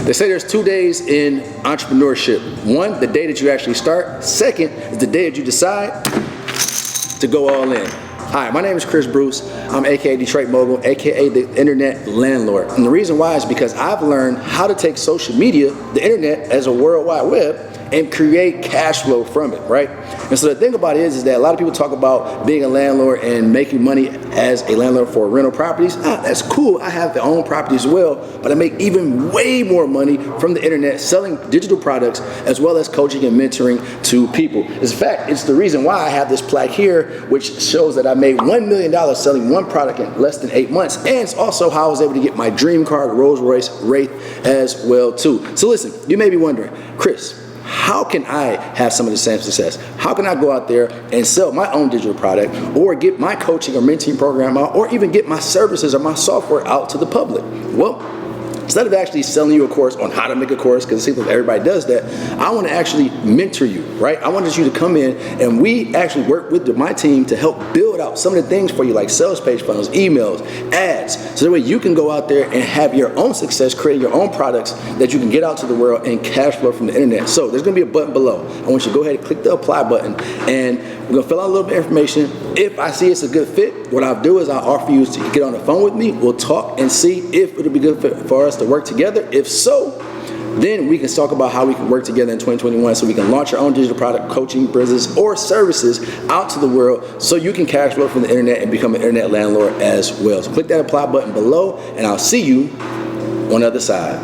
They say there's 2 days in entrepreneurship. One, the day that you actually start. Second is the day that you decide to go all in. Hi, my name is Chris Bruce. I'm aka Detroit Mogul, aka the Internet Landlord. And the reason why is because I've learned how to take social media, the internet as a world wide web, and create cash flow from it, right? And so the thing about it is that a lot of people talk about being a landlord and making money as a landlord for rental properties. That's cool. I have my own property as well, but I make even way more money from the internet selling digital products as well as coaching and mentoring to people. In fact, it's the reason why I have this plaque here, which shows that I made $1 million selling one product in less than 8 months. And it's also how I was able to get my dream car, Rolls Royce Wraith, as well too. So listen, you may be wondering, Chris, how can I have some of the same success? How can I go out there and sell my own digital product or get my coaching or mentoring program out or even get my services or my software out to the public? Well, instead of actually selling you a course on how to make a course, because it seems like everybody does that, I want to actually mentor you, right? I wanted you to come in and we actually work with my team to help build out some of the things for you, like sales page funnels, emails, ads, so that way you can go out there and have your own success, create your own products that you can get out to the world and cash flow from the internet. So there's going to be a button below. I want you to go ahead and click the apply button, and we're going to fill out a little bit of information. If I see it's a good fit, what I'll do is I'll offer you to get on the phone with me. We'll talk and see if it'll be good for us to work together. If so, then we can talk about how we can work together in 2021 so we can launch our own digital product, coaching, business, or services out to the world so you can cash flow from the internet and become an internet landlord as well. So click that apply button below, and I'll see you on the other side.